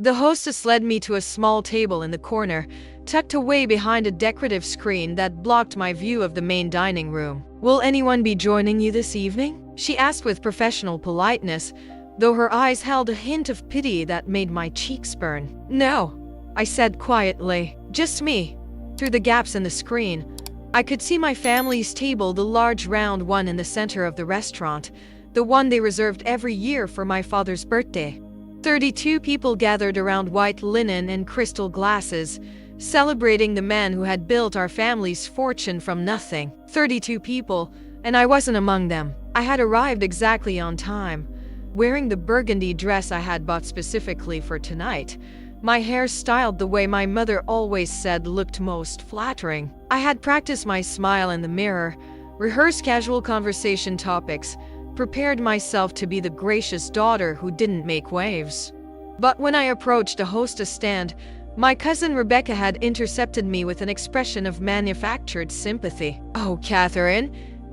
The hostess led me to a small table in the corner, tucked away behind a decorative screen that blocked my view of the main dining room. "Will anyone be joining you this evening?" she asked with professional politeness, though her eyes held a hint of pity that made my cheeks burn. "No," I said quietly, "just me." Through the gaps in the screen, I could see my family's table, the large round one in the center of the restaurant, the one they reserved every year for my father's birthday. 32 people gathered around white linen and crystal glasses, celebrating the man who had built our family's fortune from nothing. 32 people, and I wasn't among them. I had arrived exactly on time, wearing the burgundy dress I had bought specifically for tonight, my hair styled the way my mother always said looked most flattering. I had practiced my smile in the mirror, rehearsed casual conversation topics, prepared myself to be the gracious daughter who didn't make waves. But when I approached a hostess stand, my cousin Rebecca had intercepted me with an expression of manufactured sympathy. "Oh, Katherine,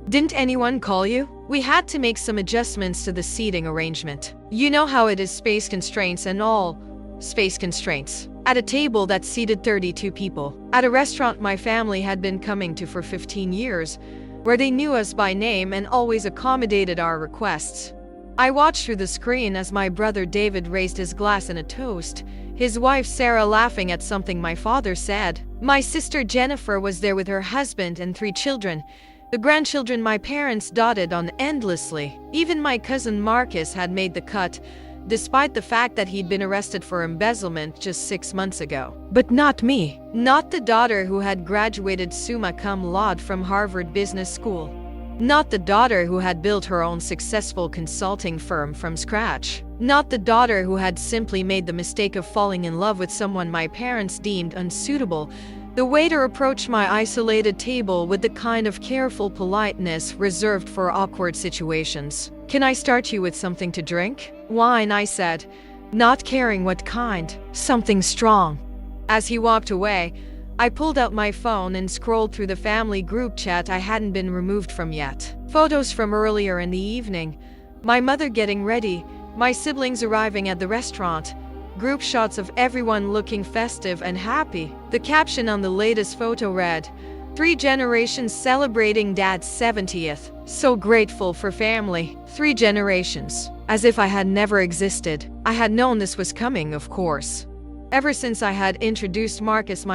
didn't anyone call you? We had to make some adjustments to the seating arrangement. You know how it is, space constraints and all. Space constraints." At a table that seated 32 people, at a restaurant my family had been coming to for 15 years, where they knew us by name and always accommodated our requests. I watched through the screen as my brother David raised his glass in a toast, his wife Sarah laughing at something my father said. My sister Jennifer was there with her husband and 3 children, the grandchildren my parents doted on endlessly. Even my cousin Marcus had made the cut, despite the fact that he'd been arrested for embezzlement just 6 months ago. But not me. Not the daughter who had graduated summa cum laude from Harvard Business School. Not the daughter who had built her own successful consulting firm from scratch. Not the daughter who had simply made the mistake of falling in love with someone my parents deemed unsuitable. The waiter approached my isolated table with the kind of careful politeness reserved for awkward situations. "Can I start you with something to drink?" "Wine," I said, not caring what kind. "Something strong." As he walked away, I pulled out my phone and scrolled through the family group chat I hadn't been removed from yet. Photos from earlier in the evening, my mother getting ready, my siblings arriving at the restaurant, group shots of everyone looking festive and happy. The caption on the latest photo read, "3 generations celebrating Dad's 70th. So grateful for family." 3 generations. As if I had never existed. I had known this was coming, of course. Ever since I had introduced Marcus,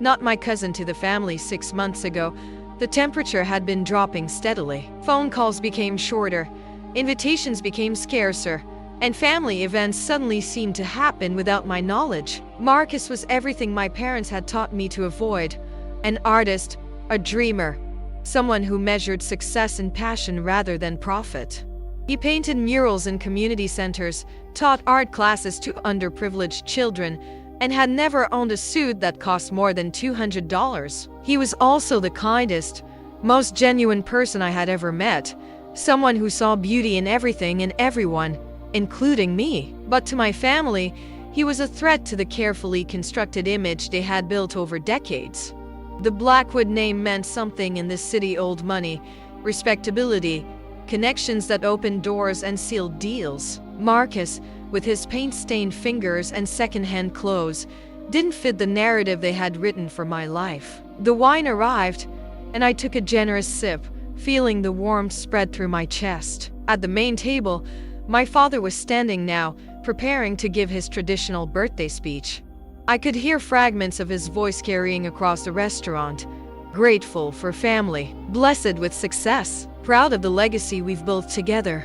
not my cousin, to the family 6 months ago, the temperature had been dropping steadily. Phone calls became shorter, invitations became scarcer, and family events suddenly seemed to happen without my knowledge. Marcus was everything my parents had taught me to avoid. An artist, a dreamer, someone who measured success in passion rather than profit. He painted murals in community centers, taught art classes to underprivileged children, and had never owned a suit that cost more than $200. He was also the kindest, most genuine person I had ever met, someone who saw beauty in everything and everyone, including me. But to my family, he was a threat to the carefully constructed image they had built over decades. The Blackwood name meant something in this city: old money, respectability, connections that opened doors and sealed deals. Marcus, with his paint-stained fingers and second-hand clothes, didn't fit the narrative they had written for my life. The wine arrived, and I took a generous sip, feeling the warmth spread through my chest. At the main table, my father was standing now, preparing to give his traditional birthday speech. I could hear fragments of his voice carrying across the restaurant. Grateful for family, blessed with success, proud of the legacy we've built together.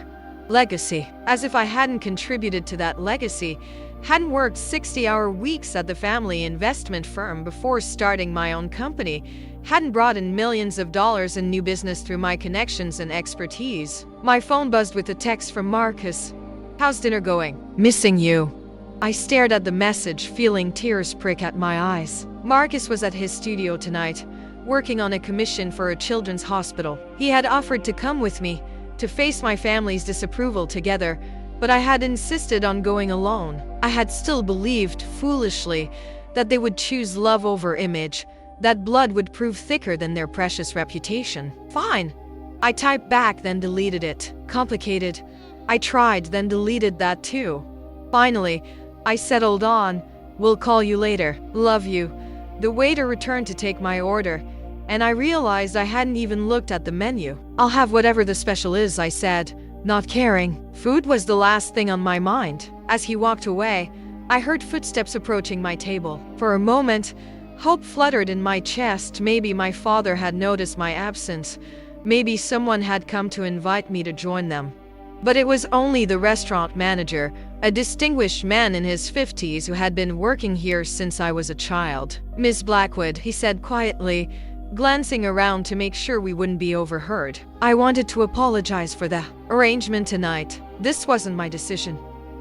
Legacy. As if I hadn't contributed to that legacy, hadn't worked 60-hour weeks at the family investment firm before starting my own company, hadn't brought in millions of dollars in new business through my connections and expertise. My phone buzzed with a text from Marcus. "How's dinner going? Missing you." I stared at the message, feeling tears prick at my eyes. Marcus was at his studio tonight, working on a commission for a children's hospital. He had offered to come with me, to face my family's disapproval together, but I had insisted on going alone. I had still believed, foolishly, that they would choose love over image, that blood would prove thicker than their precious reputation. Fine. I typed back, then deleted it. Complicated. I tried, then deleted that too. Finally, I settled on, "We'll call you later. Love you." The waiter returned to take my order, and I realized I hadn't even looked at the menu. "I'll have whatever the special is," I said, not caring. Food was the last thing on my mind. As he walked away, I heard footsteps approaching my table. For a moment, hope fluttered in my chest. Maybe my father had noticed my absence. Maybe someone had come to invite me to join them. But it was only the restaurant manager, a distinguished man in his 50s who had been working here since I was a child. "Miss Blackwood," he said quietly, glancing around to make sure we wouldn't be overheard. "I wanted to apologize for the arrangement tonight. This wasn't my decision."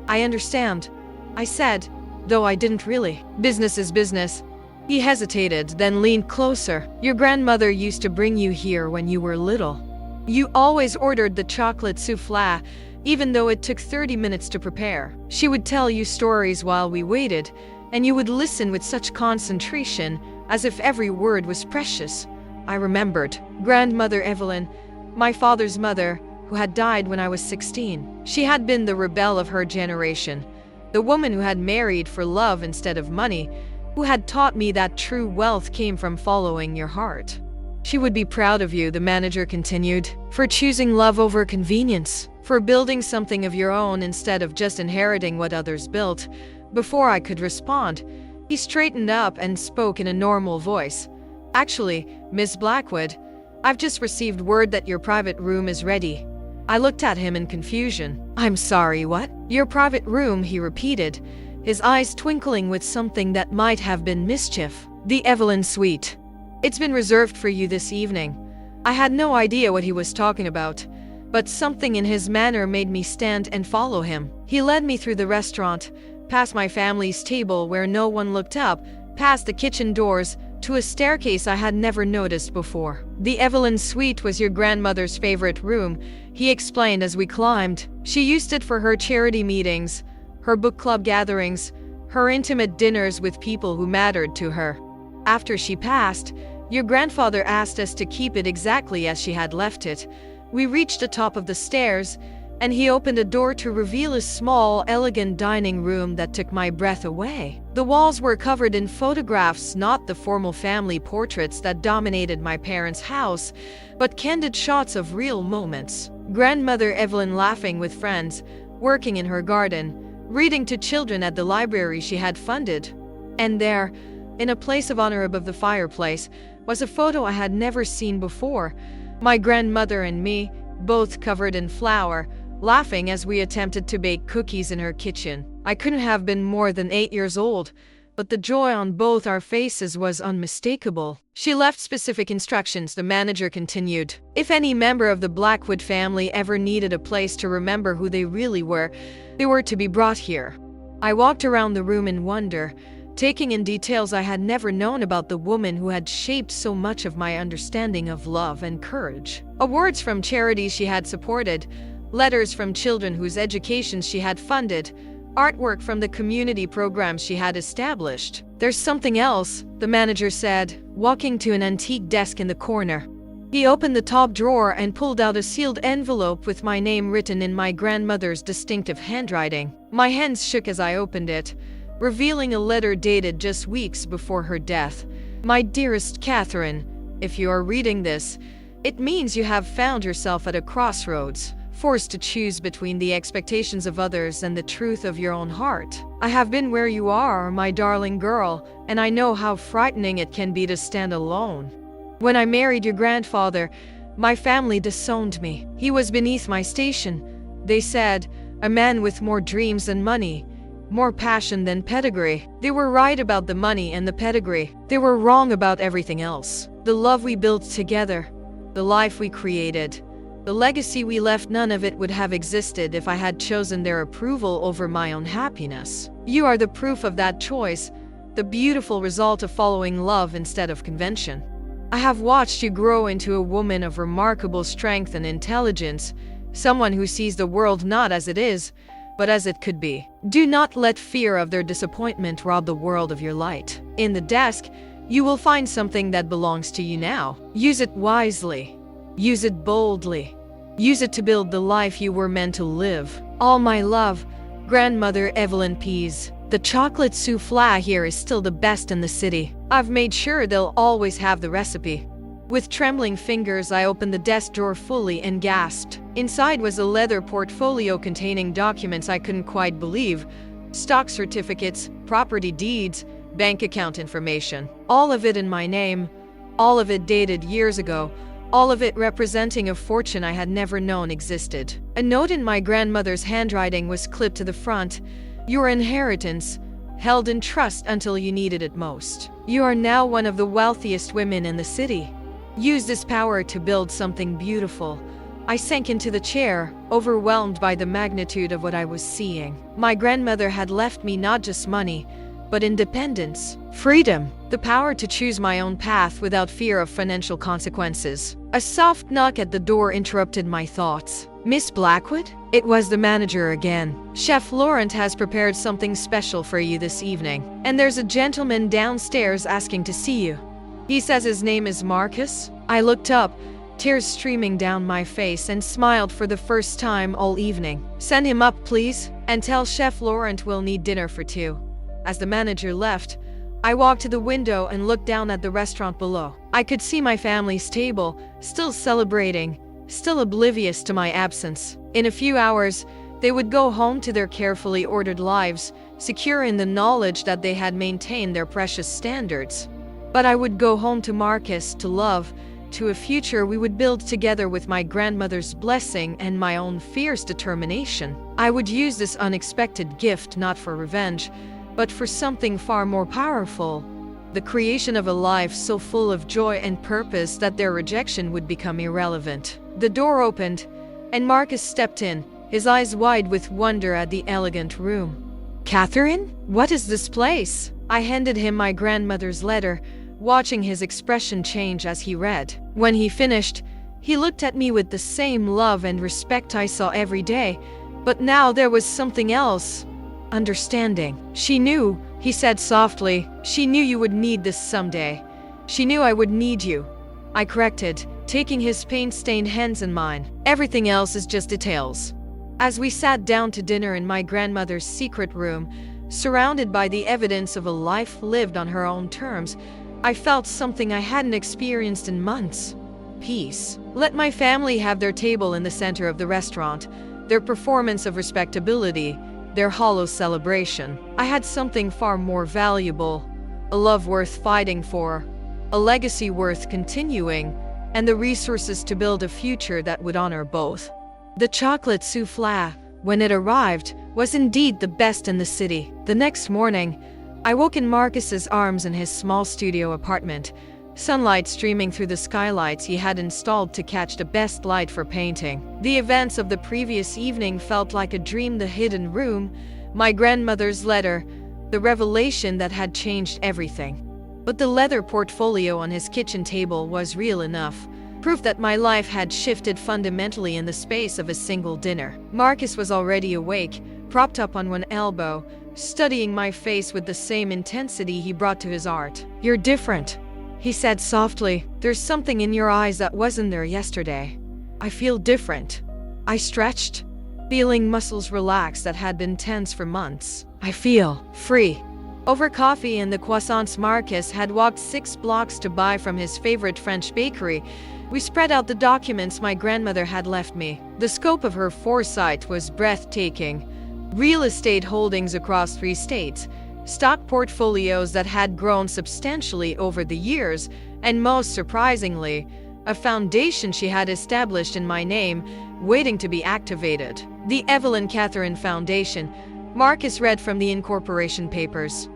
"I understand," I said, though I didn't really. "Business is business." He hesitated, then leaned closer. "Your grandmother used to bring you here when you were little. You always ordered the chocolate souffle, even though it took 30 minutes to prepare. She would tell you stories while we waited, and you would listen with such concentration, as if every word was precious." I remembered. Grandmother Evelyn, my father's mother, who had died when I was 16. She had been the rebel of her generation, the woman who had married for love instead of money, who had taught me that true wealth came from following your heart. "She would be proud of you," the manager continued, "for choosing love over convenience, for building something of your own instead of just inheriting what others built." Before I could respond, he straightened up and spoke in a normal voice. "Actually, Miss Blackwood, I've just received word that your private room is ready." I looked at him in confusion. "I'm sorry, what?" "Your private room," he repeated, his eyes twinkling with something that might have been mischief. "The Evelyn suite. It's been reserved for you this evening." I had no idea what he was talking about, but something in his manner made me stand and follow him. He led me through the restaurant, past my family's table where no one looked up, past the kitchen doors, to a staircase I had never noticed before. "The Evelyn suite was your grandmother's favorite room," he explained as we climbed. "She used it for her charity meetings, her book club gatherings, her intimate dinners with people who mattered to her. After she passed, your grandfather asked us to keep it exactly as she had left it." We reached the top of the stairs, and he opened a door to reveal a small, elegant dining room that took my breath away. The walls were covered in photographs, not the formal family portraits that dominated my parents' house, but candid shots of real moments. Grandmother Evelyn laughing with friends, working in her garden, reading to children at the library she had funded. And there, in a place of honor above the fireplace, was a photo I had never seen before. My grandmother and me, both covered in flour, laughing as we attempted to bake cookies in her kitchen. I couldn't have been more than 8 years old, but the joy on both our faces was unmistakable. "She left specific instructions," the manager continued. "If any member of the Blackwood family ever needed a place to remember who they really were, they were to be brought here." I walked around the room in wonder, taking in details I had never known about the woman who had shaped so much of my understanding of love and courage. Awards from charities she had supported, letters from children whose educations she had funded, artwork from the community programs she had established. "There's something else," the manager said, walking to an antique desk in the corner. He opened the top drawer and pulled out a sealed envelope with my name written in my grandmother's distinctive handwriting. My hands shook as I opened it, revealing a letter dated just weeks before her death. "My dearest Katherine, if you are reading this, it means you have found yourself at a crossroads, forced to choose between the expectations of others and the truth of your own heart. I have been where you are, my darling girl, and I know how frightening it can be to stand alone. When I married your grandfather, my family disowned me. He was beneath my station, they said, a man with more dreams than money, more passion than pedigree. They were right about the money and the pedigree. They were wrong about everything else. The love we built together, the life we created, the legacy we left, none of it would have existed if I had chosen their approval over my own happiness. You are the proof of that choice, the beautiful result of following love instead of convention. I have watched you grow into a woman of remarkable strength and intelligence, someone who sees the world not as it is, but as it could be. Do not let fear of their disappointment rob the world of your light. In the desk, you will find something that belongs to you now. Use it wisely. Use it boldly. Use it to build the life you were meant to live. All my love, Grandmother Evelyn Pease." The chocolate souffle here is still the best in the city. I've made sure they'll always have the recipe. With trembling fingers, I opened the desk drawer fully and gasped. Inside was a leather portfolio containing documents I couldn't quite believe. Stock certificates, property deeds, bank account information. All of it in my name. All of it dated years ago. All of it representing a fortune I had never known existed. A note in my grandmother's handwriting was clipped to the front. Your inheritance, held in trust until you needed it most. You are now one of the wealthiest women in the city. Use this power to build something beautiful. I sank into the chair, overwhelmed by the magnitude of what I was seeing. My grandmother had left me not just money, but independence, freedom, the power to choose my own path without fear of financial consequences. A soft knock at the door interrupted my thoughts. Miss Blackwood? It was the manager again. Chef Laurent has prepared something special for you this evening, and there's a gentleman downstairs asking to see you. He says his name is Marcus. I looked up, tears streaming down my face, and smiled for the first time all evening. Send him up, please, and tell Chef Laurent we'll need dinner for two. As the manager left, I walked to the window and looked down at the restaurant below. I could see my family's table, still celebrating, still oblivious to my absence. In a few hours, they would go home to their carefully ordered lives, secure in the knowledge that they had maintained their precious standards. But I would go home to Marcus, to love, to a future we would build together with my grandmother's blessing and my own fierce determination. I would use this unexpected gift not for revenge, but for something far more powerful, the creation of a life so full of joy and purpose that their rejection would become irrelevant. The door opened, and Marcus stepped in, his eyes wide with wonder at the elegant room. Katherine, what is this place? I handed him my grandmother's letter, watching his expression change as he read. When he finished, he looked at me with the same love and respect I saw every day, but now there was something else. Understanding. She knew, he said softly, she knew you would need this someday. She knew I would need you. I corrected, taking his paint-stained hands in mine. Everything else is just details. As we sat down to dinner in my grandmother's secret room, surrounded by the evidence of a life lived on her own terms, I felt something I hadn't experienced in months. Peace. Let my family have their table in the center of the restaurant, their performance of respectability, their hollow celebration. I had something far more valuable, a love worth fighting for, a legacy worth continuing, and the resources to build a future that would honor both. The chocolate souffle, when it arrived, was indeed the best in the city. The next morning, I woke in Marcus's arms in his small studio apartment, sunlight streaming through the skylights he had installed to catch the best light for painting. The events of the previous evening felt like a dream: the hidden room, my grandmother's letter, the revelation that had changed everything. But the leather portfolio on his kitchen table was real enough, proof that my life had shifted fundamentally in the space of a single dinner. Marcus was already awake, propped up on one elbow, studying my face with the same intensity he brought to his art. You're different, he said softly. There's something in your eyes that wasn't there yesterday. I feel different. I stretched, feeling muscles relax that had been tense for months. I feel free. Over coffee and the croissants Marcus had walked 6 blocks to buy from his favorite French bakery, we spread out the documents my grandmother had left me. The scope of her foresight was breathtaking. Real estate holdings across 3 states, stock portfolios that had grown substantially over the years, and most surprisingly, a foundation she had established in my name, waiting to be activated. The Evelyn Katherine Foundation, Marcus read from the incorporation papers.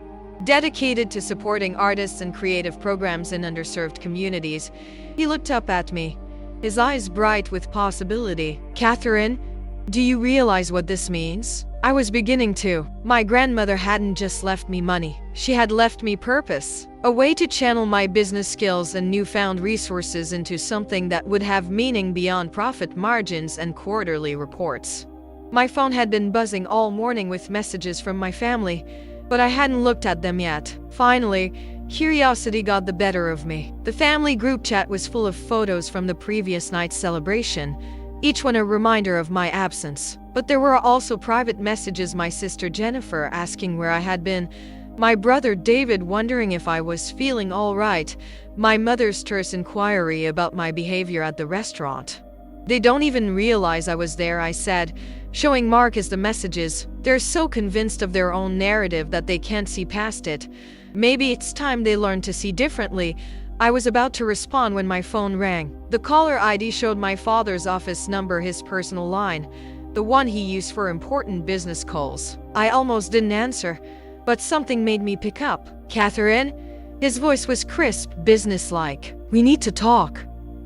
Dedicated to supporting artists and creative programs in underserved communities. He looked up at me, his eyes bright with possibility. Katherine, do you realize what this means? I was beginning to. My grandmother hadn't just left me money. She had left me purpose. A way to channel my business skills and newfound resources into something that would have meaning beyond profit margins and quarterly reports. My phone had been buzzing all morning with messages from my family, but I hadn't looked at them yet. Finally, curiosity got the better of me. The family group chat was full of photos from the previous night's celebration, each one a reminder of my absence. But there were also private messages, my sister Jennifer asking where I had been, my brother David wondering if I was feeling all right, my mother's terse inquiry about my behavior at the restaurant. They don't even realize I was there, I said, showing Marcus the messages. They're so convinced of their own narrative that they can't see past it. Maybe it's time they learn to see differently. I was about to respond when my phone rang. The caller ID showed my father's office number, his personal line, the one he used for important business calls. I almost didn't answer, but something made me pick up. Katherine? His voice was crisp, businesslike. We need to talk.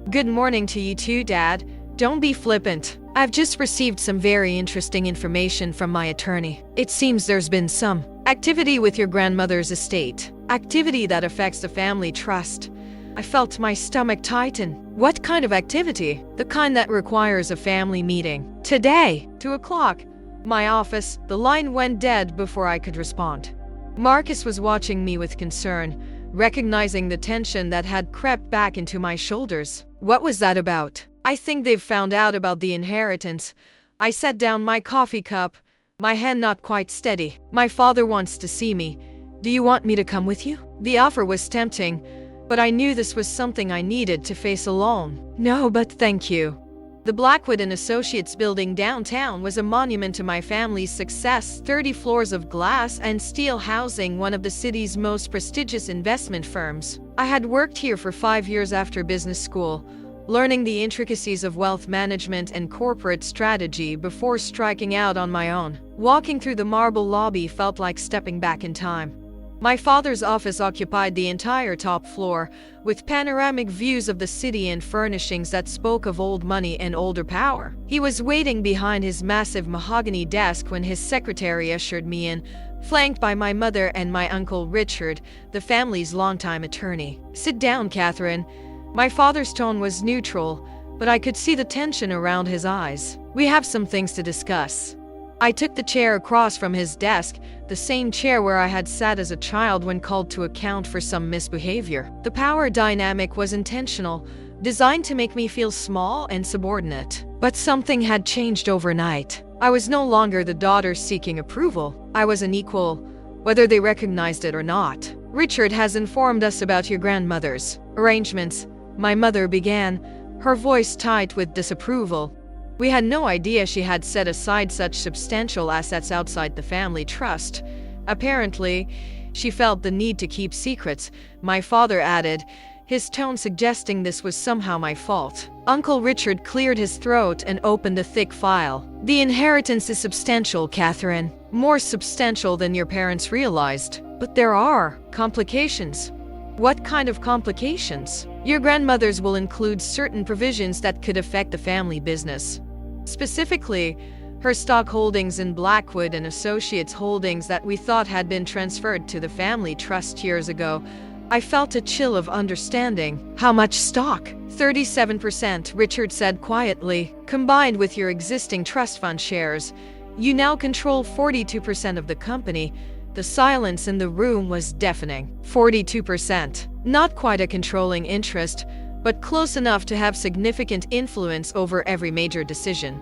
Good morning to you too, Dad. Don't be flippant. I've just received some very interesting information from my attorney. It seems there's been some activity with your grandmother's estate. Activity that affects the family trust. I felt my stomach tighten. What kind of activity? The kind that requires a family meeting. Today, 2 o'clock. My office, the line went dead before I could respond. Marcus was watching me with concern, recognizing the tension that had crept back into my shoulders. What was that about? I think they've found out about the inheritance. I set down my coffee cup, my hand not quite steady. My father wants to see me. Do you want me to come with you? The offer was tempting, but I knew this was something I needed to face alone. No, but thank you. The Blackwood and Associates building downtown was a monument to my family's success. 30 floors of glass and steel housing one of the city's most prestigious investment firms. I had worked here for 5 years after business school, learning the intricacies of wealth management and corporate strategy before striking out on my own. Walking through the marble lobby felt like stepping back in time. My father's office occupied the entire top floor, with panoramic views of the city and furnishings that spoke of old money and older power. He was waiting behind his massive mahogany desk when his secretary ushered me in, flanked by my mother and my uncle Richard, the family's longtime attorney. Sit down, Katherine. My father's tone was neutral, but I could see the tension around his eyes. We have some things to discuss. I took the chair across from his desk, the same chair where I had sat as a child when called to account for some misbehavior. The power dynamic was intentional, designed to make me feel small and subordinate. But something had changed overnight. I was no longer the daughter seeking approval. I was an equal, whether they recognized it or not. Richard has informed us about your grandmother's arrangements. My mother began, her voice tight with disapproval. We had no idea she had set aside such substantial assets outside the family trust. Apparently, she felt the need to keep secrets, my father added, his tone suggesting this was somehow my fault. Uncle Richard cleared his throat and opened a thick file. The inheritance is substantial, Katherine. More substantial than your parents realized. But there are complications. What kind of complications? Your grandmother's will include certain provisions that could affect the family business. Specifically, her stock holdings in Blackwood and Associates holdings that we thought had been transferred to the family trust years ago. I felt a chill of understanding. How much stock? 37%, Richard said quietly. Combined with your existing trust fund shares, you now control 42% of the company. The silence in the room was deafening. 42%. Not quite a controlling interest, but close enough to have significant influence over every major decision.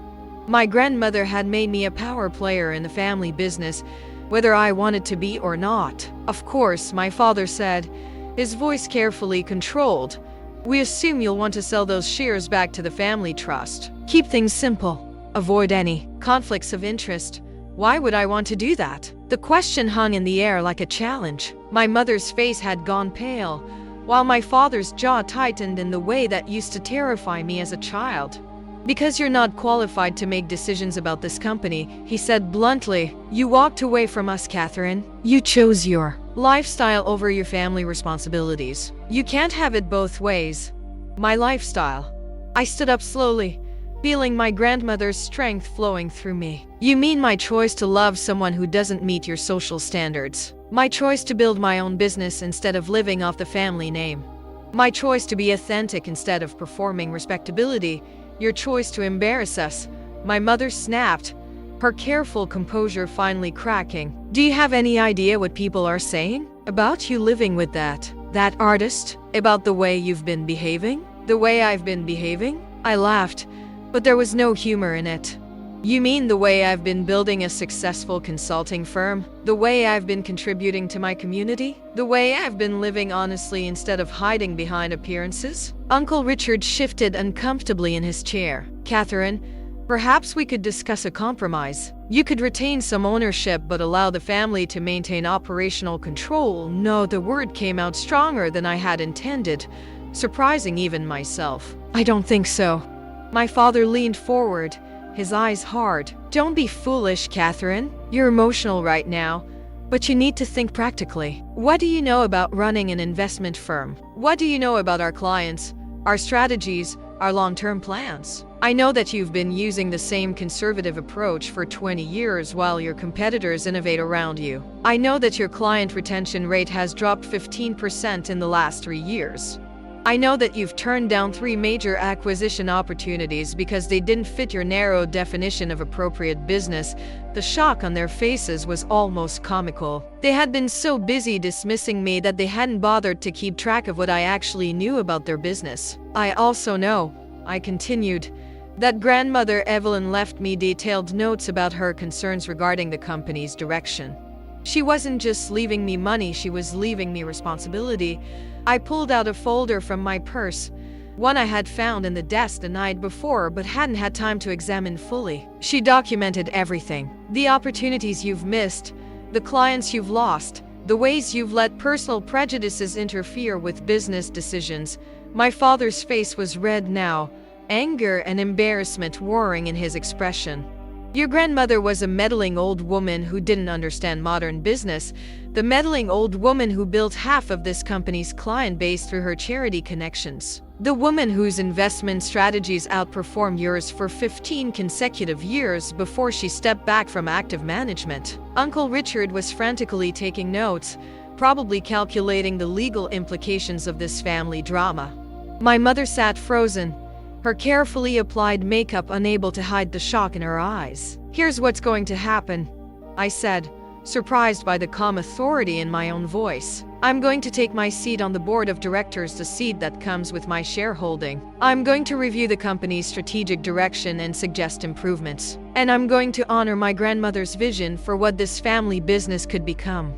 My grandmother had made me a power player in the family business, whether I wanted to be or not. Of course, my father said, his voice carefully controlled. We assume you'll want to sell those shares back to the family trust. Keep things simple. Avoid any conflicts of interest. Why would I want to do that? The question hung in the air like a challenge. My mother's face had gone pale, while my father's jaw tightened in the way that used to terrify me as a child. Because you're not qualified to make decisions about this company, he said bluntly. You walked away from us, Katherine. You chose your lifestyle over your family responsibilities. You can't have it both ways. My lifestyle. I stood up slowly, feeling my grandmother's strength flowing through me. You mean my choice to love someone who doesn't meet your social standards? My choice to build my own business instead of living off the family name? My choice to be authentic instead of performing respectability? Your choice to embarrass us? My mother snapped, her careful composure finally cracking. Do you have any idea what people are saying about you living with that artist? About the way you've been behaving? The way I've been behaving? I laughed, but there was no humor in it. You mean the way I've been building a successful consulting firm? The way I've been contributing to my community? The way I've been living honestly instead of hiding behind appearances? Uncle Richard shifted uncomfortably in his chair. Katherine, perhaps we could discuss a compromise. You could retain some ownership but allow the family to maintain operational control. No, the word came out stronger than I had intended, surprising even myself. I don't think so. My father leaned forward, his eyes hard. Don't be foolish, Katherine. You're emotional right now, but you need to think practically. What do you know about running an investment firm? What do you know about our clients, our strategies, our long-term plans? I know that you've been using the same conservative approach for 20 years while your competitors innovate around you. I know that your client retention rate has dropped 15% in the last 3 years. I know that you've turned down 3 major acquisition opportunities because they didn't fit your narrow definition of appropriate business. The shock on their faces was almost comical. They had been so busy dismissing me that they hadn't bothered to keep track of what I actually knew about their business. I also know, I continued, that grandmother Evelyn left me detailed notes about her concerns regarding the company's direction. She wasn't just leaving me money, she was leaving me responsibility. I pulled out a folder from my purse, one I had found in the desk the night before but hadn't had time to examine fully. She documented everything. The opportunities you've missed, the clients you've lost, the ways you've let personal prejudices interfere with business decisions. My father's face was red now, anger and embarrassment warring in his expression. Your grandmother was a meddling old woman who didn't understand modern business, the meddling old woman who built half of this company's client base through her charity connections. The woman whose investment strategies outperformed yours for 15 consecutive years before she stepped back from active management. Uncle Richard was frantically taking notes, probably calculating the legal implications of this family drama. My mother sat frozen, her carefully applied makeup unable to hide the shock in her eyes. Here's what's going to happen, I said, surprised by the calm authority in my own voice. I'm going to take my seat on the board of directors, the seat that comes with my shareholding. I'm going to review the company's strategic direction and suggest improvements. And I'm going to honor my grandmother's vision for what this family business could become.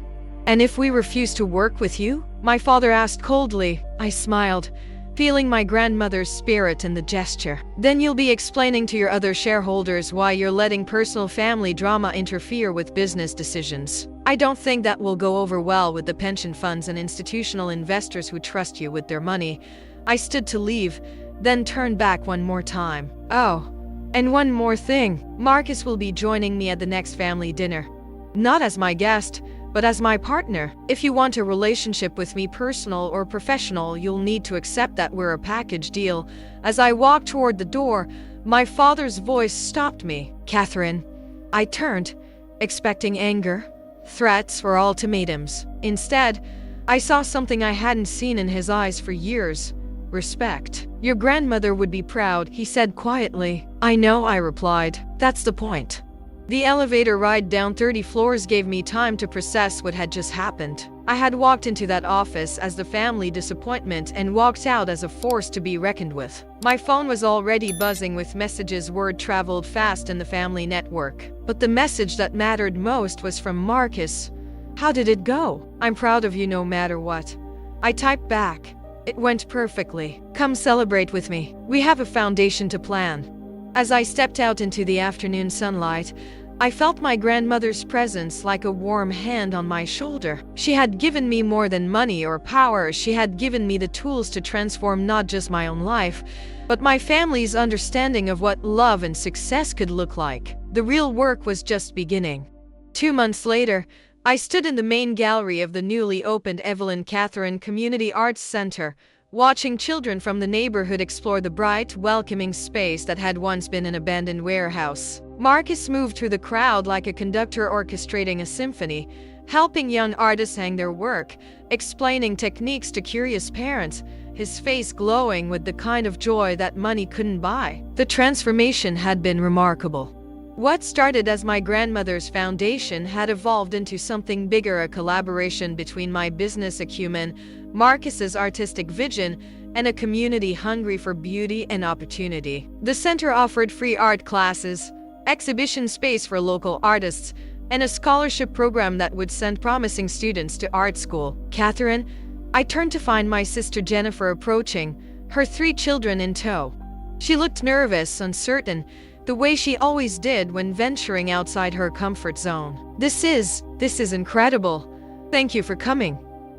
And if we refuse to work with you? My father asked coldly. I smiled, feeling my grandmother's spirit in the gesture. Then you'll be explaining to your other shareholders why you're letting personal family drama interfere with business decisions. I don't think that will go over well with the pension funds and institutional investors who trust you with their money. I stood to leave, then turned back one more time. Oh, and one more thing. Marcus will be joining me at the next family dinner. Not as my guest, but as my partner. If you want a relationship with me, personal or professional, you'll need to accept that we're a package deal. As I walked toward the door, my father's voice stopped me. Katherine. I turned, expecting anger, threats, or ultimatums. Instead, I saw something I hadn't seen in his eyes for years. Respect. Your grandmother would be proud, he said quietly. I know, I replied. That's the point. The elevator ride down 30 floors gave me time to process what had just happened. I had walked into that office as the family disappointment and walked out as a force to be reckoned with. My phone was already buzzing with messages. Word traveled fast in the family network. But the message that mattered most was from Marcus. How did it go? I'm proud of you no matter what. I typed back. It went perfectly. Come celebrate with me. We have a foundation to plan. As I stepped out into the afternoon sunlight, I felt my grandmother's presence like a warm hand on my shoulder. She had given me more than money or power. She had given me the tools to transform not just my own life, but my family's understanding of what love and success could look like. The real work was just beginning. 2 months later, I stood in the main gallery of the newly opened Katherine Community Arts Center, watching children from the neighborhood explore the bright, welcoming space that had once been an abandoned warehouse. Marcus moved through the crowd like a conductor orchestrating a symphony, helping young artists hang their work, explaining techniques to curious parents, his face glowing with the kind of joy that money couldn't buy. The transformation had been remarkable. What started as my grandmother's foundation had evolved into something bigger, a collaboration between my business acumen, Marcus's artistic vision, and a community hungry for beauty and opportunity. The center offered free art classes, exhibition space for local artists, and a scholarship program that would send promising students to art school. Katherine, I turned to find my sister Jennifer approaching, her 3 children in tow. She looked nervous, uncertain, the way she always did when venturing outside her comfort zone. This is incredible. Thank you for coming.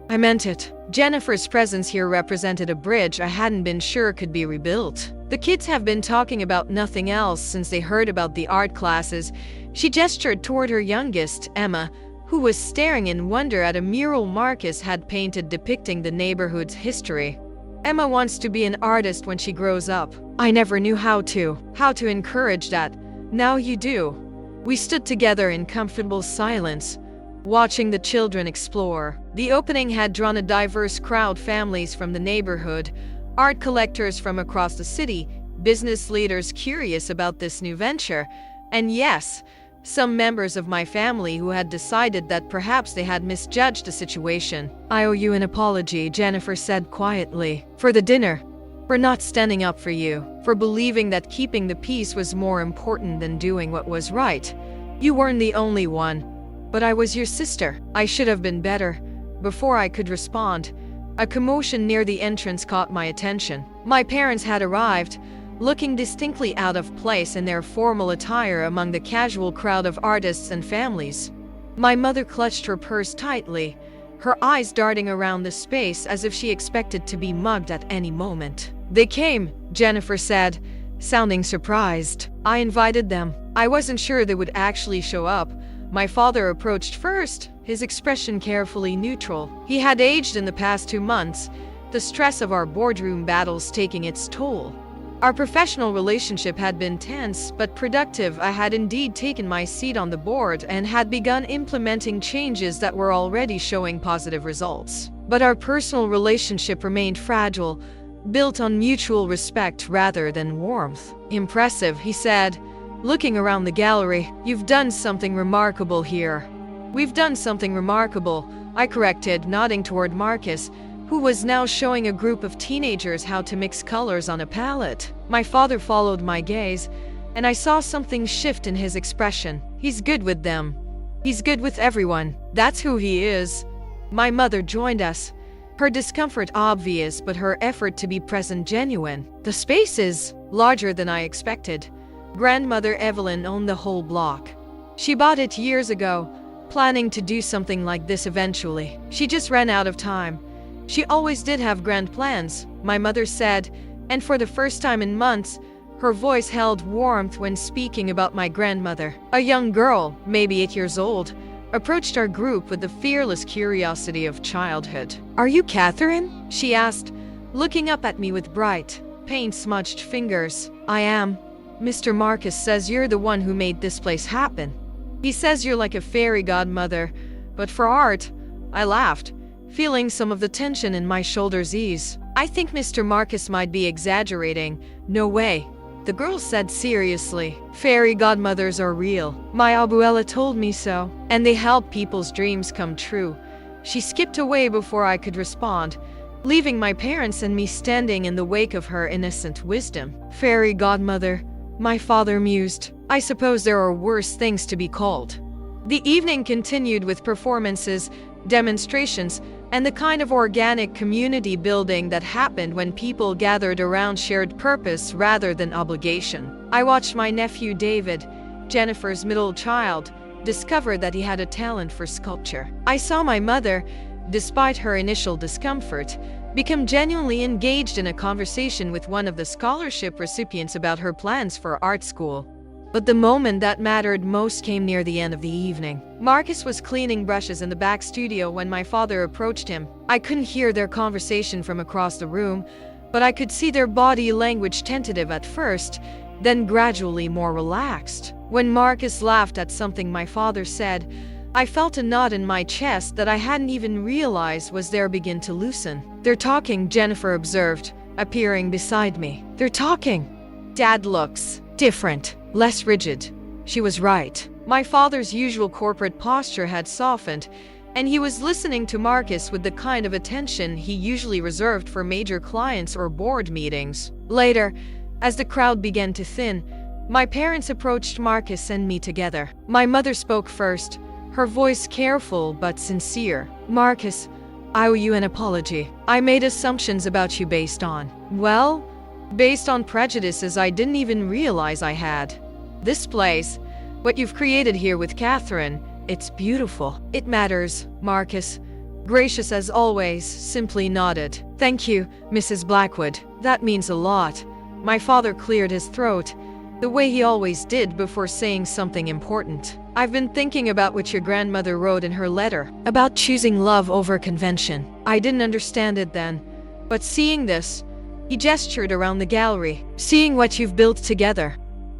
I meant it. Jennifer's presence here represented a bridge I hadn't been sure could be rebuilt. The kids have been talking about nothing else since they heard about the art classes. She gestured toward her youngest, Emma, who was staring in wonder at a mural Marcus had painted depicting the neighborhood's history. Emma wants to be an artist when she grows up. I never knew how to encourage that. Now you do. We stood together in comfortable silence, watching the children explore. The opening had drawn a diverse crowd, families from the neighborhood, art collectors from across the city, business leaders curious about this new venture, and yes, some members of my family who had decided that perhaps they had misjudged the situation. I owe you an apology, Jennifer said quietly, for the dinner, for not standing up for you, for believing that keeping the peace was more important than doing what was right. You weren't the only one, but I was your sister. I should have been better. Before I could respond, a commotion near the entrance caught my attention. My parents had arrived, looking distinctly out of place in their formal attire among the casual crowd of artists and families. My mother clutched her purse tightly, her eyes darting around the space as if she expected to be mugged at any moment. They came, Jennifer said, sounding surprised. I invited them. I wasn't sure they would actually show up. My father approached first, his expression carefully neutral. He had aged in the past 2 months, the stress of our boardroom battles taking its toll. Our professional relationship had been tense but productive. I had indeed taken my seat on the board and had begun implementing changes that were already showing positive results. But our personal relationship remained fragile, built on mutual respect rather than warmth. Impressive, he said, looking around the gallery. You've done something remarkable here. We've done something remarkable, I corrected, nodding toward Marcus, who was now showing a group of teenagers how to mix colors on a palette. My father followed my gaze, and I saw something shift in his expression. He's good with them. He's good with everyone. That's who he is. My mother joined us, her discomfort obvious but her effort to be present genuine. The space is larger than I expected. Grandmother Evelyn owned the whole block. She bought it years ago, planning to do something like this eventually. She just ran out of time. She always did have grand plans, my mother said, and for the first time in months, her voice held warmth when speaking about my grandmother. A young girl, maybe 8 years old, approached our group with the fearless curiosity of childhood. Are you Katherine? She asked, looking up at me with bright, paint-smudged fingers. I am. Mr. Marcus says you're the one who made this place happen. He says you're like a fairy godmother, but for art, I laughed, feeling some of the tension in my shoulders ease. I think Mr. Marcus might be exaggerating. No way, the girl said seriously. Fairy godmothers are real. My abuela told me so, and they help people's dreams come true. She skipped away before I could respond, leaving my parents and me standing in the wake of her innocent wisdom. Fairy godmother, my father mused. I suppose there are worse things to be called. The evening continued with performances, demonstrations, and the kind of organic community building that happened when people gathered around shared purpose rather than obligation. I watched my nephew David, Jennifer's middle child, discover that he had a talent for sculpture. I saw my mother, despite her initial discomfort, become genuinely engaged in a conversation with one of the scholarship recipients about her plans for art school. But the moment that mattered most came near the end of the evening. Marcus was cleaning brushes in the back studio when my father approached him. I couldn't hear their conversation from across the room, but I could see their body language tentative at first, then gradually more relaxed. When Marcus laughed at something my father said, I felt a knot in my chest that I hadn't even realized was there begin to loosen. They're talking, Jennifer observed, appearing beside me. They're talking. Dad looks different, less rigid, She was right. My father's usual corporate posture had softened, and he was listening to Marcus with the kind of attention he usually reserved for major clients or board meetings. Later, as the crowd began to thin, my parents approached Marcus and me together. My mother spoke first, her voice careful but sincere. "Marcus, I owe you an apology. I made assumptions about you based on prejudices I didn't even realize I had. This place, what you've created here with Katherine, it's beautiful. It matters." Marcus, gracious as always, simply nodded. "Thank you, Mrs. Blackwood. That means a lot." My father cleared his throat, the way he always did before saying something important. "I've been thinking about what your grandmother wrote in her letter, about choosing love over convention. I didn't understand it then, but seeing this," he gestured around the gallery, "seeing what you've built together,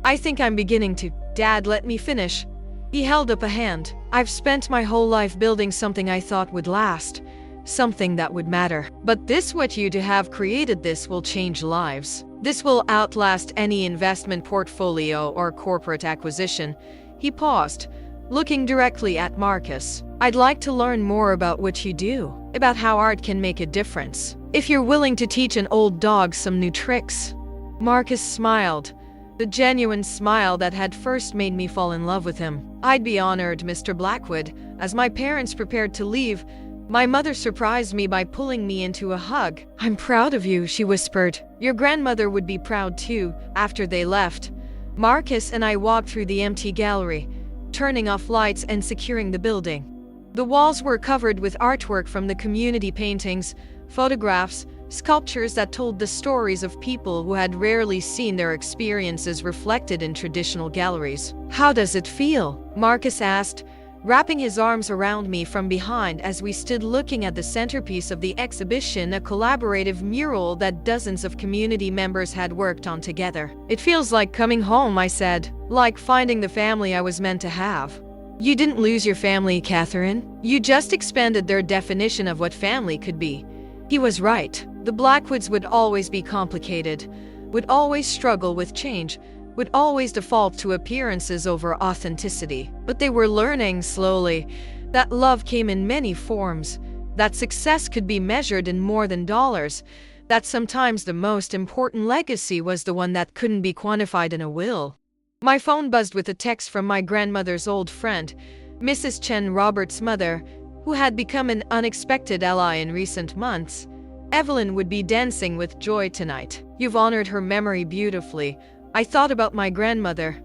I think I'm beginning to." "Dad, let me finish." He held up a hand. "I've spent my whole life building something I thought would last, something that would matter. But what you have created, this will change lives. This will outlast any investment portfolio or corporate acquisition." He paused, looking directly at Marcus. "I'd like to learn more about what you do, about how art can make a difference. If you're willing to teach an old dog some new tricks." Marcus smiled, the genuine smile that had first made me fall in love with him. "I'd be honored, Mr. Blackwood." As my parents prepared to leave, my mother surprised me by pulling me into a hug. "I'm proud of you," she whispered. "Your grandmother would be proud too." After they left, Marcus and I walked through the empty gallery, turning off lights and securing the building. The walls were covered with artwork from the community, paintings, photographs, sculptures that told the stories of people who had rarely seen their experiences reflected in traditional galleries. "How does it feel?" Marcus asked, wrapping his arms around me from behind as we stood looking at the centerpiece of the exhibition, a collaborative mural that dozens of community members had worked on together. "It feels like coming home," I said, "like finding the family I was meant to have." "You didn't lose your family, Katherine. You just expanded their definition of what family could be." He was right. The Blackwoods would always be complicated, would always struggle with change, would always default to appearances over authenticity. But they were learning slowly that love came in many forms, that success could be measured in more than dollars, that sometimes the most important legacy was the one that couldn't be quantified in a will. My phone buzzed with a text from my grandmother's old friend, Mrs. Chen, Robert's mother, who had become an unexpected ally in recent months. "Evelyn would be dancing with joy tonight. You've honored her memory beautifully." I thought about my grandmother,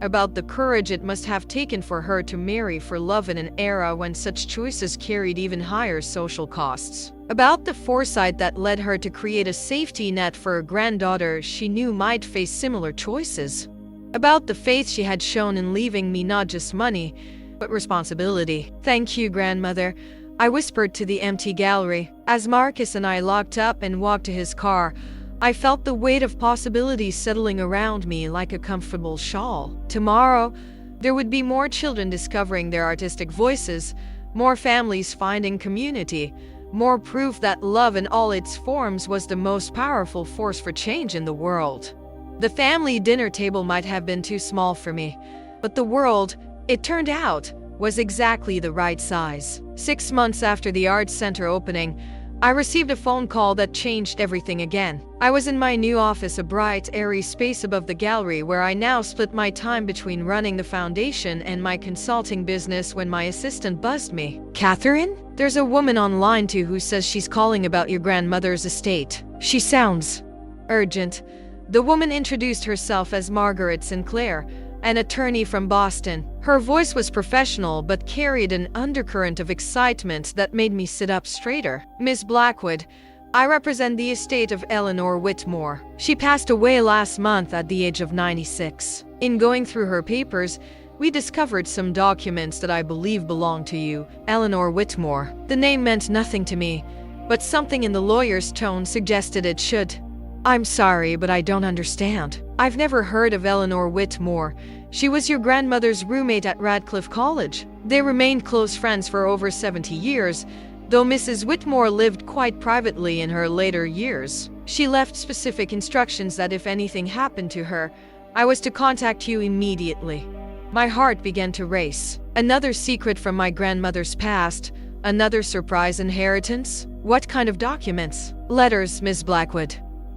about the courage it must have taken for her to marry for love in an era when such choices carried even higher social costs, about the foresight that led her to create a safety net for a granddaughter she knew might face similar choices, about the faith she had shown in leaving me not just money, but responsibility. "Thank you, grandmother," I whispered to the empty gallery. As Marcus and I locked up and walked to his car, I felt the weight of possibilities settling around me like a comfortable shawl. Tomorrow, there would be more children discovering their artistic voices, more families finding community, more proof that love in all its forms was the most powerful force for change in the world. The family dinner table might have been too small for me, but the world, it turned out, was exactly the right size. 6 months after the Arts Center opening, I received a phone call that changed everything again. I was in my new office, a bright, airy space above the gallery where I now split my time between running the foundation and my consulting business, when my assistant buzzed me. "Katherine, there's a woman online too who says she's calling about your grandmother's estate. She sounds urgent." The woman introduced herself as Margaret Sinclair, an attorney from Boston. Her voice was professional but carried an undercurrent of excitement that made me sit up straighter. "Miss Blackwood, I represent the estate of Eleanor Whitmore. She passed away last month at the age of 96. In going through her papers, we discovered some documents that I believe belong to you, Eleanor Whitmore." The name meant nothing to me, but something in the lawyer's tone suggested it should. "I'm sorry, but I don't understand. I've never heard of Eleanor Whitmore. She was your grandmother's roommate at Radcliffe College. They remained close friends for over 70 years, though Mrs. Whitmore lived quite privately in her later years. She left specific instructions that if anything happened to her, I was to contact you immediately." My heart began to race. Another secret from my grandmother's past? Another surprise inheritance? What kind of documents? Letters, Miss Blackwood.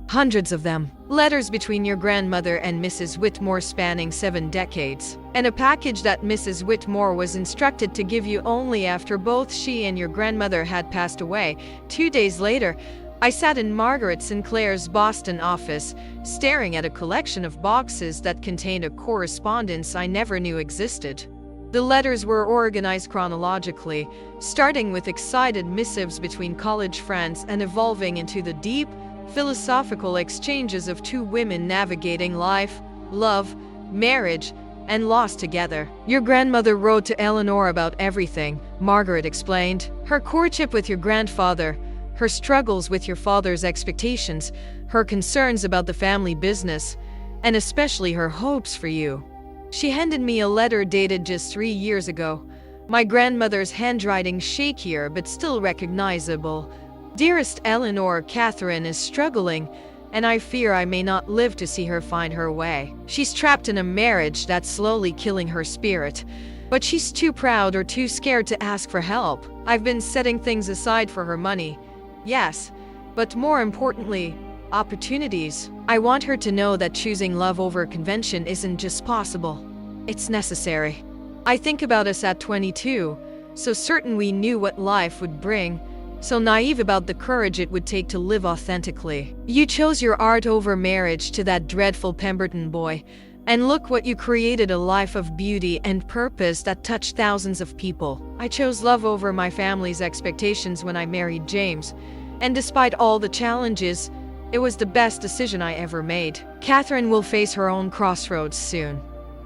Hundreds of them. Letters between your grandmother and Mrs. Whitmore spanning 7 decades. And a package that Mrs. Whitmore was instructed to give you only after both she and your grandmother had passed away. 2 days later, I sat in Margaret Sinclair's Boston office, staring at a collection of boxes that contained a correspondence I never knew existed. The letters were organized chronologically, starting with excited missives between college friends and evolving into the deep, philosophical exchanges of two women navigating life, love, marriage, and loss together. Your grandmother wrote to Eleanor about everything, Margaret explained. Her courtship with your grandfather, her struggles with your father's expectations, her concerns about the family business, and especially her hopes for you. She handed me a letter dated just 3 years ago, my grandmother's handwriting shakier but still recognizable. Dearest Eleanor, Katherine is struggling, and I fear I may not live to see her find her way. She's trapped in a marriage that's slowly killing her spirit, but she's too proud or too scared to ask for help. I've been setting things aside for her money, yes, but more importantly, opportunities. I want her to know that choosing love over convention isn't just possible, it's necessary. I think about us at 22, so certain we knew what life would bring, so naive about the courage it would take to live authentically. You chose your art over marriage to that dreadful Pemberton boy, and look what you created, a life of beauty and purpose that touched thousands of people. I chose love over my family's expectations when I married James, and despite all the challenges, it was the best decision I ever made. Katherine will face her own crossroads soon.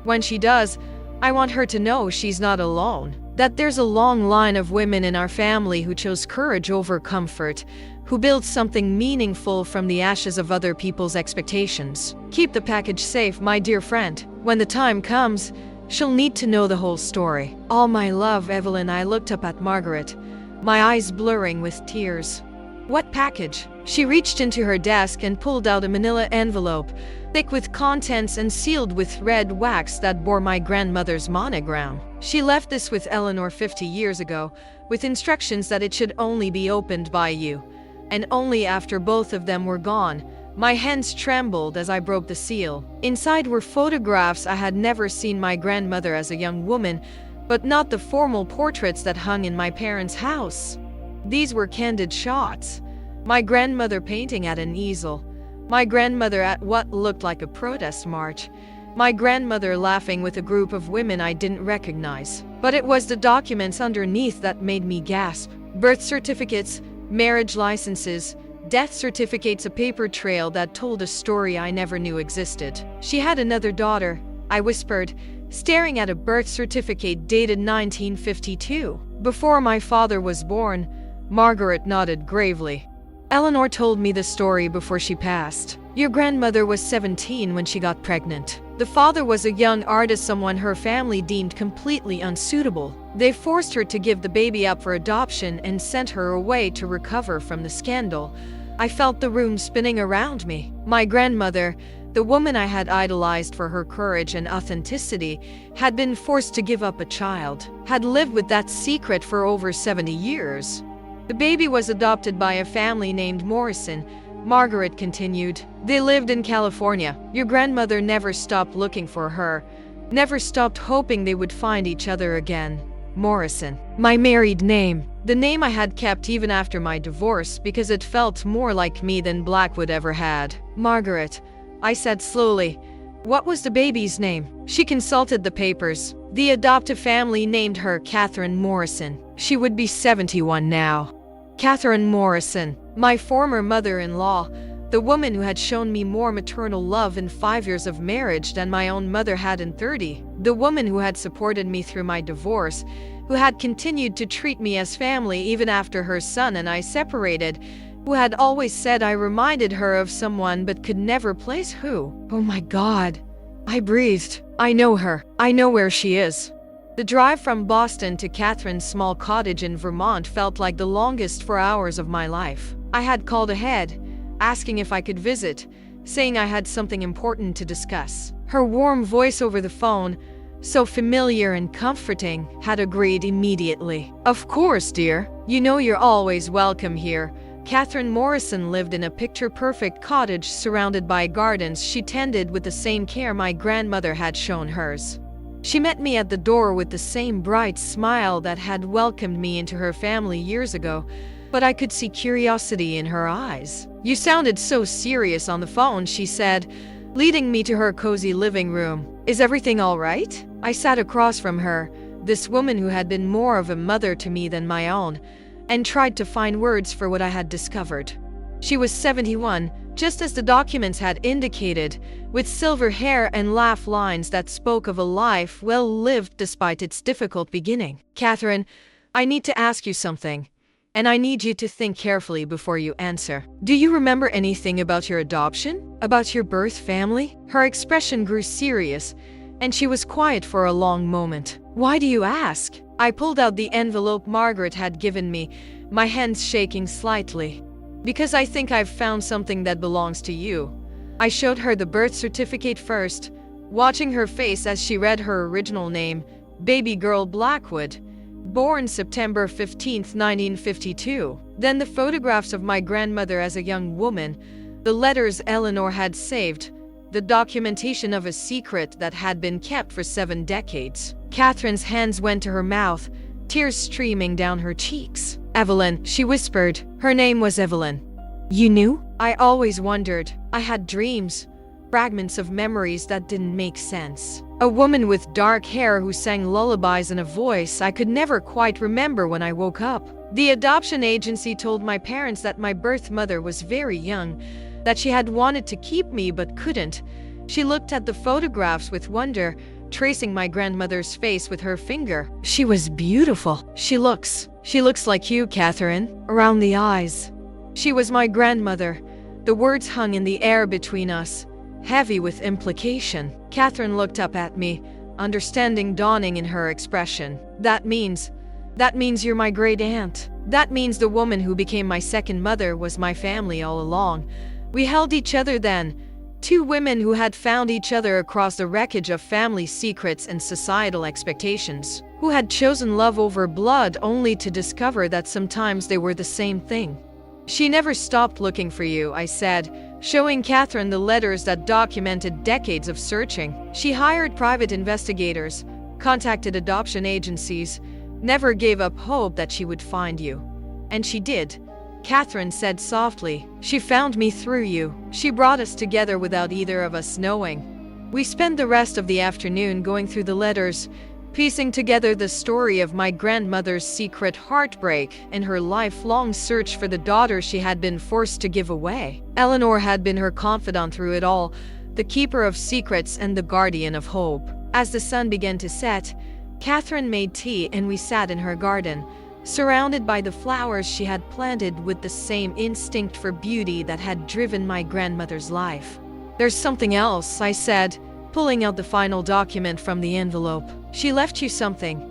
When she does, I want her to know she's not alone, that there's a long line of women in our family who chose courage over comfort, who built something meaningful from the ashes of other people's expectations. Keep the package safe, my dear friend. When the time comes, she'll need to know the whole story. All my love, Evelyn. I looked up at Margaret, my eyes blurring with tears. What package? She reached into her desk and pulled out a manila envelope, thick with contents and sealed with red wax that bore my grandmother's monogram. She left this with Eleanor 50 years ago, with instructions that it should only be opened by you, and only after both of them were gone. My hands trembled as I broke the seal. Inside were photographs I had never seen my grandmother as a young woman, but not the formal portraits that hung in my parents' house. These were candid shots. My grandmother painting at an easel. My grandmother at what looked like a protest march. My grandmother laughing with a group of women I didn't recognize. But it was the documents underneath that made me gasp. Birth certificates, marriage licenses, death certificates, a paper trail that told a story I never knew existed. She had another daughter, I whispered, staring at a birth certificate dated 1952. Before my father was born. Margaret nodded gravely. Eleanor told me the story before she passed. Your grandmother was 17 when she got pregnant. The father was a young artist, someone her family deemed completely unsuitable. They forced her to give the baby up for adoption and sent her away to recover from the scandal. I felt the room spinning around me. My grandmother, the woman I had idolized for her courage and authenticity, had been forced to give up a child, had lived with that secret for over 70 years. The baby was adopted by a family named Morrison, Margaret continued. They lived in California. Your grandmother never stopped looking for her, never stopped hoping they would find each other again. Morrison. My married name. The name I had kept even after my divorce because it felt more like me than Blackwood ever had. Margaret, I said slowly. What was the baby's name? She consulted the papers. The adoptive family named her Katherine Morrison. She would be 71 now. Katherine Morrison, my former mother-in-law, the woman who had shown me more maternal love in 5 years of marriage than my own mother had in 30. The woman who had supported me through my divorce, who had continued to treat me as family even after her son and I separated, who had always said I reminded her of someone but could never place who. Oh my God. I breathed. I know her. I know where she is. The drive from Boston to Katherine's small cottage in Vermont felt like the longest 4 hours of my life. I had called ahead, asking if I could visit, saying I had something important to discuss. Her warm voice over the phone, so familiar and comforting, had agreed immediately. Of course, dear. You know you're always welcome here. Katherine Morrison lived in a picture-perfect cottage surrounded by gardens she tended with the same care my grandmother had shown hers. She met me at the door with the same bright smile that had welcomed me into her family years ago, but I could see curiosity in her eyes. You sounded so serious on the phone, she said, leading me to her cozy living room. Is everything all right? I sat across from her, this woman who had been more of a mother to me than my own, and tried to find words for what I had discovered. She was 71, just as the documents had indicated, with silver hair and laugh lines that spoke of a life well lived despite its difficult beginning. Katherine, I need to ask you something, and I need you to think carefully before you answer. Do you remember anything about your adoption? About your birth family? Her expression grew serious, and she was quiet for a long moment. Why do you ask? I pulled out the envelope Margaret had given me, my hands shaking slightly. Because I think I've found something that belongs to you. I showed her the birth certificate first, watching her face as she read her original name, Baby Girl Blackwood, born September 15, 1952. Then the photographs of my grandmother as a young woman, the letters Eleanor had saved, the documentation of a secret that had been kept for 7 decades. Katherine's hands went to her mouth, tears streaming down her cheeks. Evelyn, she whispered. Her name was Evelyn. You knew? I always wondered. I had dreams, fragments of memories that didn't make sense. A woman with dark hair who sang lullabies in a voice I could never quite remember when I woke up. The adoption agency told my parents that my birth mother was very young, that she had wanted to keep me but couldn't. She looked at the photographs with wonder, tracing my grandmother's face with her finger. She was beautiful. She looks like you, Katherine, around the eyes. She was my grandmother. The words hung in the air between us, heavy with implication. Katherine looked up at me, understanding dawning in her expression. That means you're my great aunt. That means the woman who became my second mother was my family all along. We held each other then, 2 women who had found each other across the wreckage of family secrets and societal expectations, who had chosen love over blood only to discover that sometimes they were the same thing. She never stopped looking for you, I said, showing Katherine the letters that documented decades of searching. She hired private investigators, contacted adoption agencies, never gave up hope that she would find you. And she did. Katherine said softly. She found me through you. She brought us together without either of us knowing. We spent the rest of the afternoon going through the letters, piecing together the story of my grandmother's secret heartbreak and her lifelong search for the daughter she had been forced to give away. Eleanor had been her confidant through it all, the keeper of secrets and the guardian of hope. As the sun began to set, Katherine made tea and we sat in her garden, surrounded by the flowers she had planted with the same instinct for beauty that had driven my grandmother's life. There's something else, I said, pulling out the final document from the envelope. She left you something.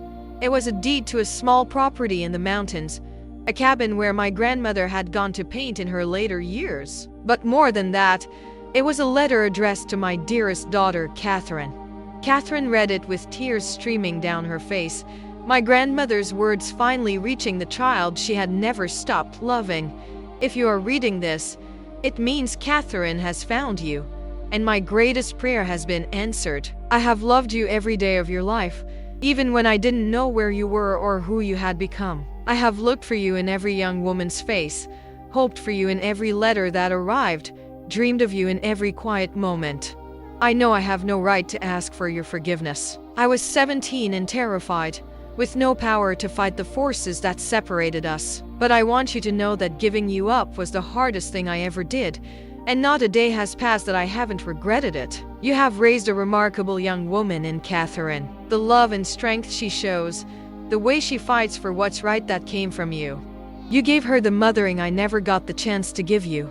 It was a deed to a small property in the mountains, a cabin where my grandmother had gone to paint in her later years. But more than that, it was a letter addressed to my dearest daughter, Katherine. Katherine read it with tears streaming down her face, my grandmother's words finally reaching the child she had never stopped loving. If you are reading this, it means Katherine has found you, and my greatest prayer has been answered. I have loved you every day of your life, even when I didn't know where you were or who you had become. I have looked for you in every young woman's face, hoped for you in every letter that arrived, dreamed of you in every quiet moment. I know I have no right to ask for your forgiveness. I was 17 and terrified, with no power to fight the forces that separated us. But I want you to know that giving you up was the hardest thing I ever did, and not a day has passed that I haven't regretted it. You have raised a remarkable young woman in Katherine. The love and strength she shows, the way she fights for what's right, that came from you. You gave her the mothering I never got the chance to give you,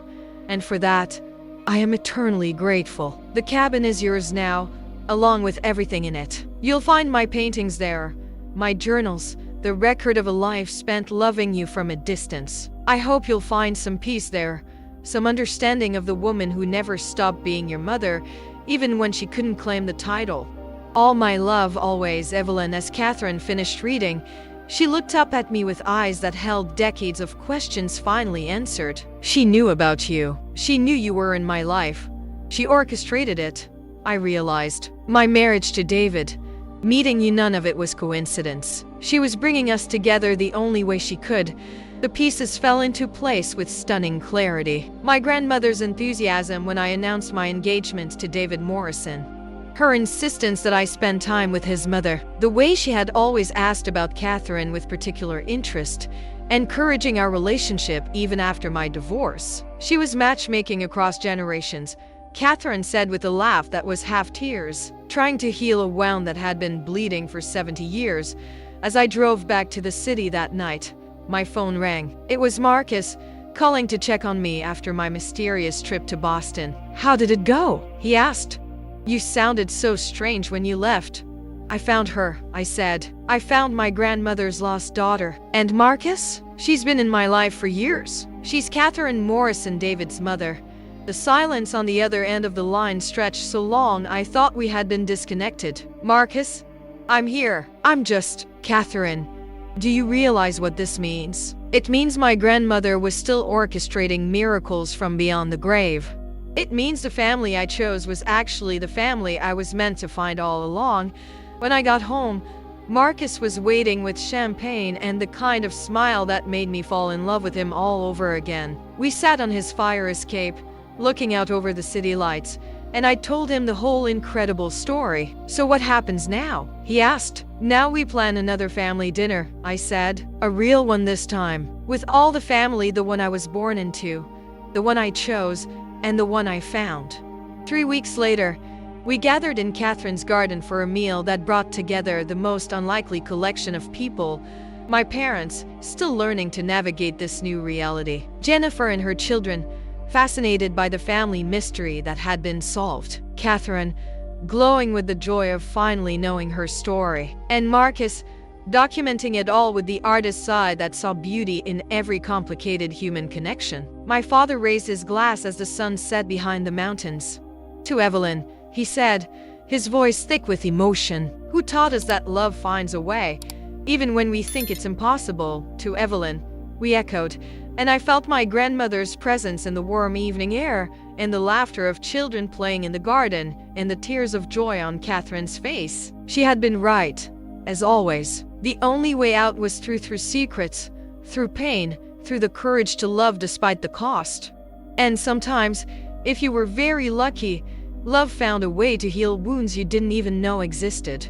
and for that, I am eternally grateful. The cabin is yours now, along with everything in it. You'll find my paintings there, my journals, the record of a life spent loving you from a distance. I hope you'll find some peace there, some understanding of the woman who never stopped being your mother, even when she couldn't claim the title. All my love, always, Evelyn. As Katherine finished reading, she looked up at me with eyes that held decades of questions finally answered. She knew about you. She knew you were in my life. She orchestrated it. I realized. My marriage to David. Meeting you, none of it was coincidence. She was bringing us together the only way she could. The pieces fell into place with stunning clarity. My grandmother's enthusiasm when I announced my engagement to David Morrison. Her insistence that I spend time with his mother. The way she had always asked about Katherine with particular interest, encouraging our relationship even after my divorce. She was matchmaking across generations, Katherine said with a laugh that was half tears, trying to heal a wound that had been bleeding for 70 years. As I drove back to the city that night, my phone rang. It was Marcus, calling to check on me after my mysterious trip to Boston. "How did it go?" he asked. "You sounded so strange when you left." "I found her," I said. "I found my grandmother's lost daughter." "And Marcus?" "She's been in my life for years. She's Katherine Morrison, David's mother." The silence on the other end of the line stretched so long I thought we had been disconnected. "Marcus, I'm here. I'm just Katherine. Do you realize what this means?" "It means my grandmother was still orchestrating miracles from beyond the grave. It means the family I chose was actually the family I was meant to find all along." When I got home, Marcus was waiting with champagne and the kind of smile that made me fall in love with him all over again. We sat on his fire escape, looking out over the city lights, and I told him the whole incredible story. "So what happens now?" he asked. "Now we plan another family dinner," I said. "A real one this time. With all the family, the one I was born into, the one I chose, and the one I found." 3 weeks later, we gathered in Katherine's garden for a meal that brought together the most unlikely collection of people. My parents, still learning to navigate this new reality. Jennifer and her children, fascinated by the family mystery that had been solved. Katherine, glowing with the joy of finally knowing her story. And Marcus, documenting it all with the artist's eye that saw beauty in every complicated human connection. My father raised his glass as the sun set behind the mountains. "To Evelyn," he said, his voice thick with emotion, "who taught us that love finds a way, even when we think it's impossible." "To Evelyn," we echoed, and I felt my grandmother's presence in the warm evening air, in the laughter of children playing in the garden, in the tears of joy on Katherine's face. She had been right, as always. The only way out was through secrets, through pain, through the courage to love despite the cost. And sometimes, if you were very lucky, love found a way to heal wounds you didn't even know existed.